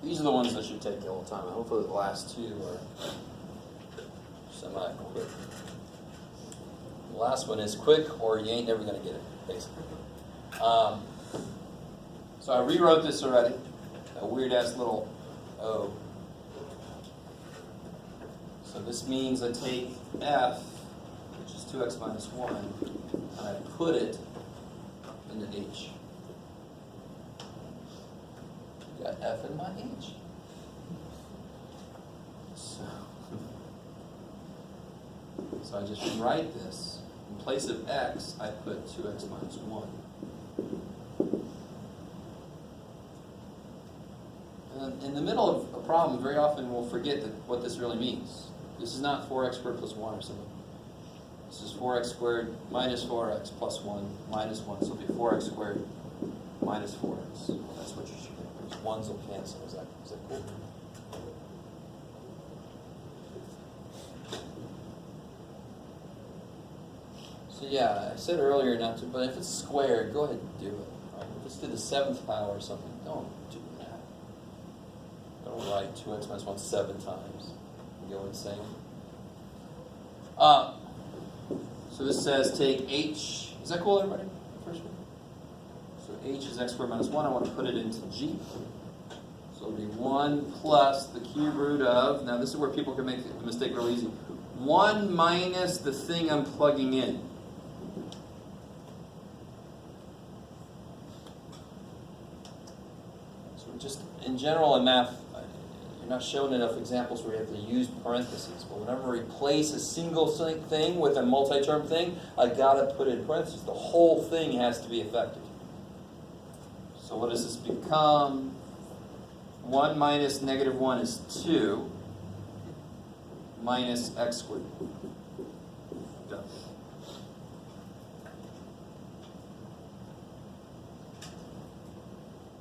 These are the ones that should take you all the time. Hopefully the last two are semi-quick. The last one is quick, or you ain't never going to get it, basically. So I rewrote this already. A weird-ass little O. So this means I take f, which is 2x minus 1, and I put it into h. Got f in my h. So I just rewrite this. In place of x, I put 2x minus 1. And in the middle of a problem, very often we'll forget what this really means. This is not 4x squared plus 1 or something. This is 4x squared minus 4x plus 1 minus 1. So it'll be 4x squared minus 4x. That's what you should get. Those ones will cancel. Is that cool? So yeah, I said earlier not to, but if it's squared, go ahead and do it. Right? If it's to the 7th power or something, don't do that. Don't write 2x minus 1 7 times. You go insane. So this says take h. Is that cool, everybody? First one. So h is x squared minus 1. I want to put it into g. So it'll be 1 plus the cube root of, now this is where people can make the mistake real easy. 1 minus the thing I'm plugging in. So just in general in math, you're not shown enough examples where you have to use parentheses. But whenever I replace a single thing with a multi-term thing, I gotta put in parentheses. The whole thing has to be affected. So what does this become? 1 minus negative 1 is 2 minus x squared. Done.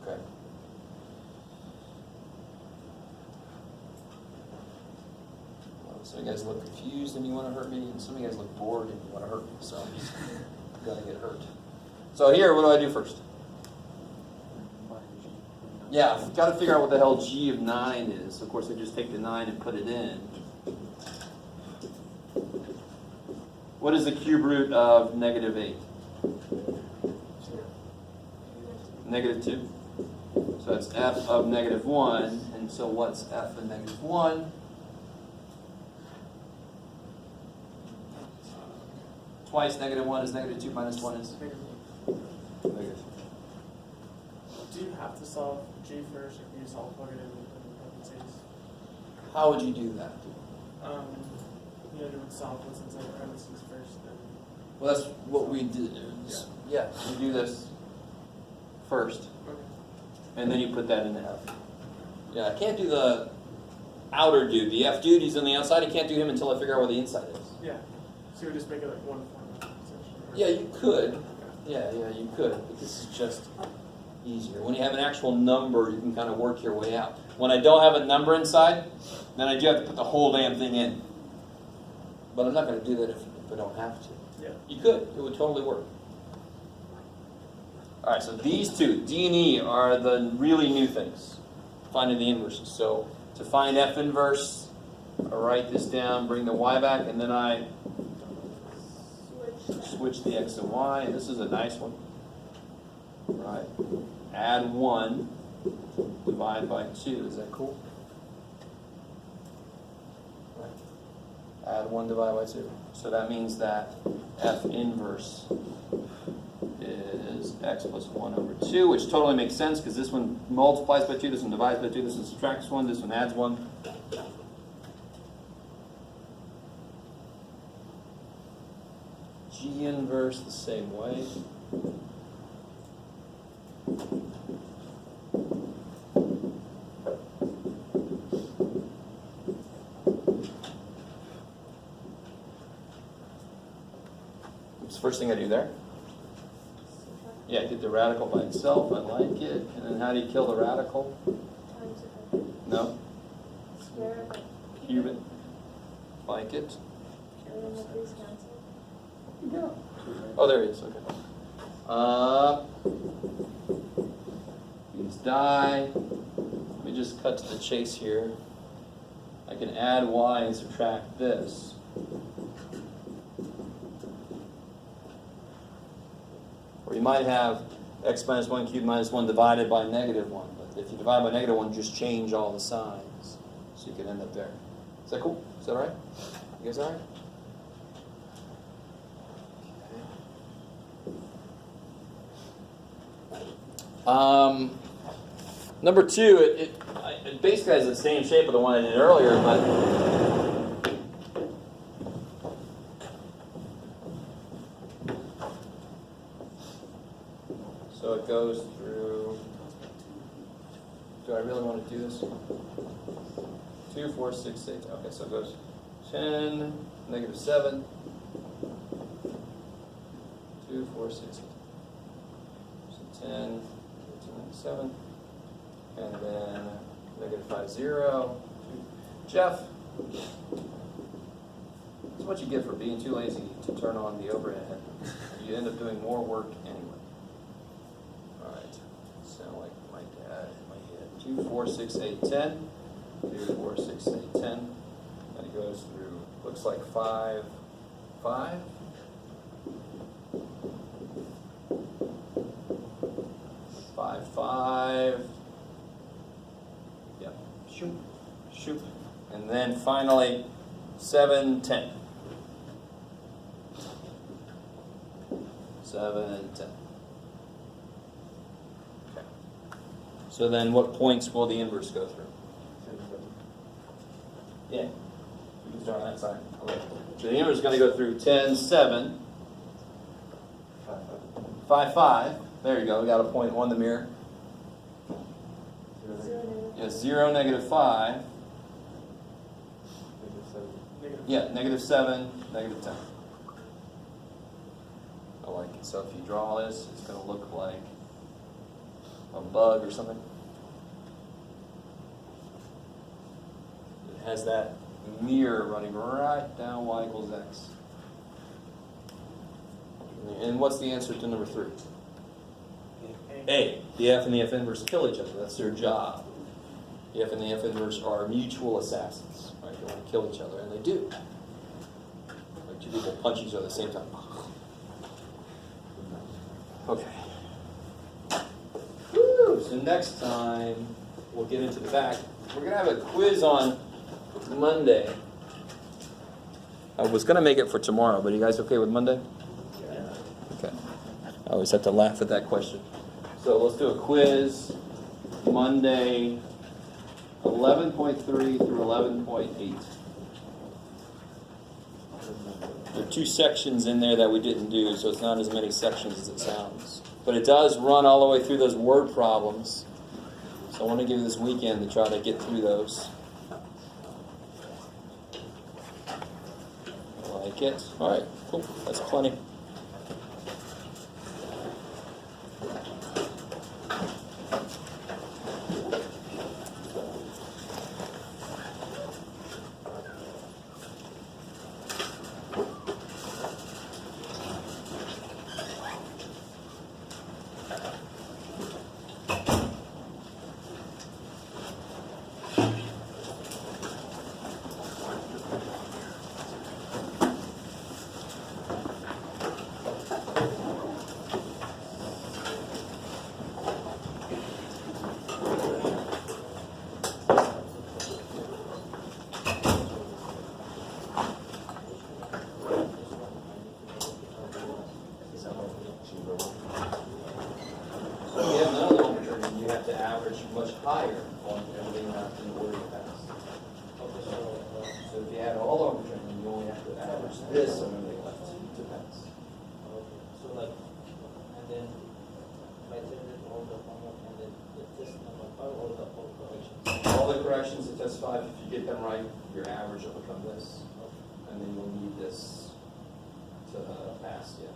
Okay. Some of you guys look confused and you want to hurt me, and some of you guys look bored and you want to hurt me, so I'm just going to get hurt. So here, what do I do first? Yeah, I've got to figure out what the hell g of 9 is. Of course, I just take the 9 and put it in. What is the cube root of negative 8? Negative 2. So that's f of negative 1. And so what's f of negative 1? Twice negative 1 is negative 2 minus 1 is? Negative. Do you have to solve g first, or can you solve plug it in parentheses? How would you do that? You would solve what's inside the parentheses first. Then. Well, that's what we did. Yeah, you do this first, Okay. and then you put that in the f. Yeah, I can't do the outer dude. The f dude, he's on the outside. I can't do him until I figure out where the inside is. Yeah. So you would just make it like one form, essentially. Right? Yeah, you could. Yeah, you could. But this is just easier. When you have an actual number, you can kind of work your way out. When I don't have a number inside, then I do have to put the whole damn thing in. But I'm not going to do that if I don't have to. Yeah. You could. It would totally work. All right, so these two, D and E, are the really new things, finding the inverses. So to find f inverse, I write this down, bring the y back, and then I switch the x and y. And this is a nice one. Right? Add 1, divide by 2. Is that cool? Right. Add 1, divide by 2. So that means that f inverse is x plus 1 over 2, which totally makes sense because this one multiplies by 2, this one divides by 2, this one subtracts 1, this one adds 1. G inverse the same way. What's the first thing I do there? Yeah, I did the radical by itself. I like it. And then how do you kill the radical? No? Square of it. Cube it. Like it. And then the 3's cancel. Yeah. Oh, there he is. Okay. These die. Let me just cut to the chase here. I can add y and subtract this. Or you might have x minus 1 cubed minus 1 divided by negative 1. But if you divide by negative 1, just change all the signs. So you can end up there. Is that cool? Is that all right? You guys all right? Number 2, it basically has the same shape of the one I did earlier, but so it goes through. Do I really want to do this? 2, 4, 6, 8. Okay, so it goes 10, negative 7, 2, 4, 6, 8. So 10, 7, and then negative 5, 0. Jeff, that's what you get for being too lazy to turn on the overhead. You end up doing more work anyway. All right, sound like my dad in my head. 2, 4, 6, 8, 10. 2, 4, 6, 8, 10. And it goes through, looks like 5, 5. 5, 5. Yep. Shoop. Shoop. And then finally, 7, 10. 7 and 10. Okay. So then what points will the inverse go through? Yeah. You can start on that side. Okay. So the inverse is going to go through 10, 7, 5, 5. There you go. We got a point on the mirror. 0, negative 5. Yeah, negative 7, negative 10. I like it. So if you draw this, it's going to look like a bug or something. It has that mirror running right down y equals x. And what's the answer to number 3? A. The F and the F inverse kill each other. That's their job. The F and the F inverse are mutual assassins. Right? They want to kill each other, and they do. Like 2 people punch each other at the same time. Okay. Woo! So next time, we'll get into the back. We're going to have a quiz on Monday. I was going to make it for tomorrow, but are you guys okay with Monday? Yeah. Okay. I always have to laugh at that question. So let's do a quiz Monday 11.3 through 11.8. There are 2 sections in there that we didn't do, so it's not as many sections as it sounds. But it does run all the way through those word problems. So I want to give you this weekend to try to get through those. Like it. All right, cool. That's plenty. Much higher on everything not in order to pass. So if you add all overturning, you only have to average this on everything left to pass. So like, and then if I generate all the homework and then the test number 5, all corrections. All the corrections at test 5, if you get them right, your average will become this. And then you'll need this to pass, yeah.